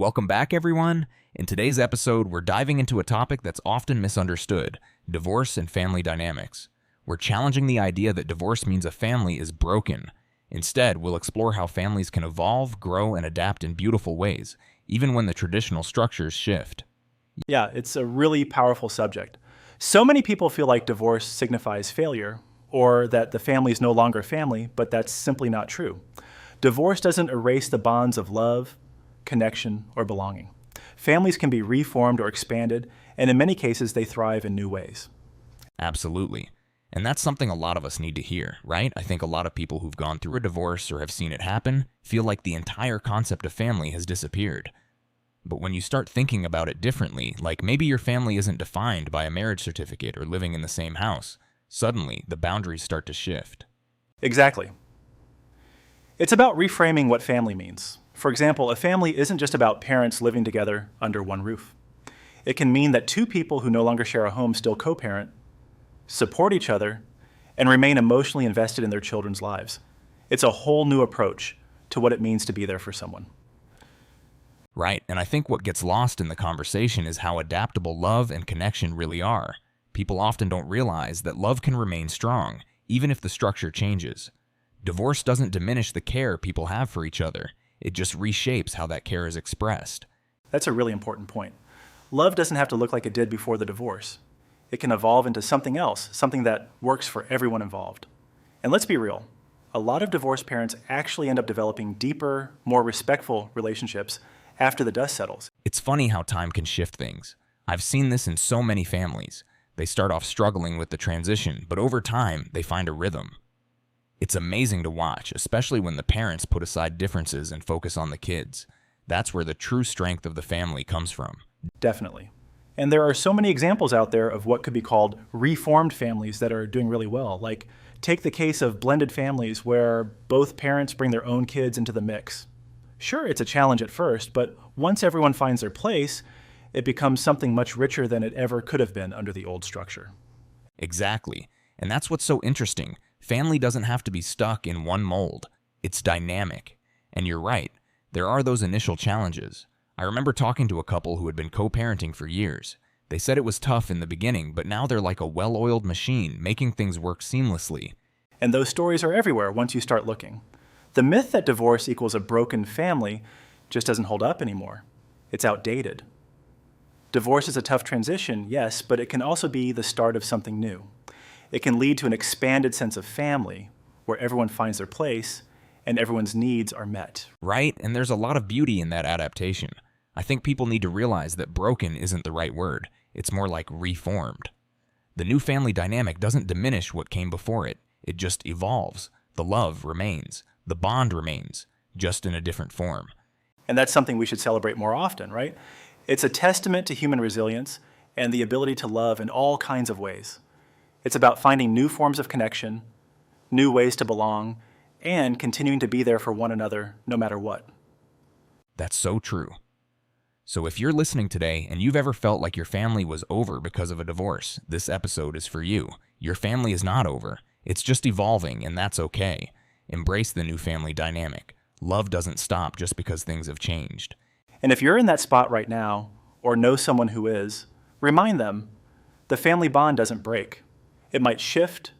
Welcome back, everyone. In today's episode, we're diving into a topic that's often misunderstood: divorce and family dynamics. We're challenging the idea that divorce means a family is broken. Instead, we'll explore how families can evolve, grow, and adapt in beautiful ways, even when the traditional structures shift. Yeah, it's a really powerful subject. So many people feel like divorce signifies failure, or that the family is no longer family, but that's simply not true. Divorce doesn't erase the bonds of love, connection, or belonging. Families can be reformed or expanded, and in many cases, they thrive in new ways. Absolutely. And that's something a lot of us need to hear, right? I think a lot of people who've gone through a divorce or have seen it happen feel like the entire concept of family has disappeared. But when you start thinking about it differently, like maybe your family isn't defined by a marriage certificate or living in the same house, suddenly the boundaries start to shift. Exactly. It's about reframing what family means. For example, a family isn't just about parents living together under one roof. It can mean that two people who no longer share a home still co-parent, support each other, and remain emotionally invested in their children's lives. It's a whole new approach to what it means to be there for someone. Right, and I think what gets lost in the conversation is how adaptable love and connection really are. People often don't realize that love can remain strong, even if the structure changes. Divorce doesn't diminish the care people have for each other. It just reshapes how that care is expressed. That's a really important point. Love doesn't have to look like it did before the divorce. It can evolve into something else, something that works for everyone involved. And let's be real, a lot of divorced parents actually end up developing deeper, more respectful relationships after the dust settles. It's funny how time can shift things. I've seen this in so many families. They start off struggling with the transition, but over time, they find a rhythm. It's amazing to watch, especially when the parents put aside differences and focus on the kids. That's where the true strength of the family comes from. Definitely. And there are so many examples out there of what could be called reformed families that are doing really well. Like, take the case of blended families where both parents bring their own kids into the mix. Sure, it's a challenge at first, but once everyone finds their place, it becomes something much richer than it ever could have been under the old structure. Exactly. And that's what's so interesting. Family doesn't have to be stuck in one mold. It's dynamic. And you're right, there are those initial challenges. I remember talking to a couple who had been co-parenting for years. They said it was tough in the beginning, but now they're like a well-oiled machine, making things work seamlessly. And those stories are everywhere once you start looking. The myth that divorce equals a broken family just doesn't hold up anymore. It's outdated. Divorce is a tough transition, yes, but it can also be the start of something new. It can lead to an expanded sense of family where everyone finds their place and everyone's needs are met. Right? And there's a lot of beauty in that adaptation. I think people need to realize that broken isn't the right word. It's more like reformed. The new family dynamic doesn't diminish what came before it. It just evolves. The love remains. The bond remains, just in a different form. And that's something we should celebrate more often, right? It's a testament to human resilience and the ability to love in all kinds of ways. It's about finding new forms of connection, new ways to belong, and continuing to be there for one another no matter what. That's so true. So if you're listening today and you've ever felt like your family was over because of a divorce, this episode is for you. Your family is not over. It's just evolving, and that's okay. Embrace the new family dynamic. Love doesn't stop just because things have changed. And if you're in that spot right now, or know someone who is, remind them the family bond doesn't break. It might shift,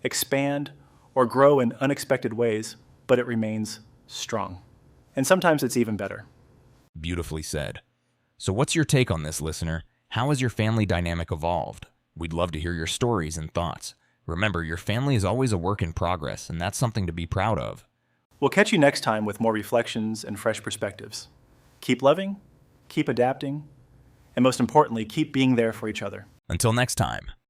expand, or grow in unexpected ways, but it remains strong. And sometimes it's even better. Beautifully said. So what's your take on this, listener? How has your family dynamic evolved? We'd love to hear your stories and thoughts. Remember, your family is always a work in progress, and that's something to be proud of. We'll catch you next time with more reflections and fresh perspectives. Keep loving, keep adapting, and most importantly, keep being there for each other. Until next time.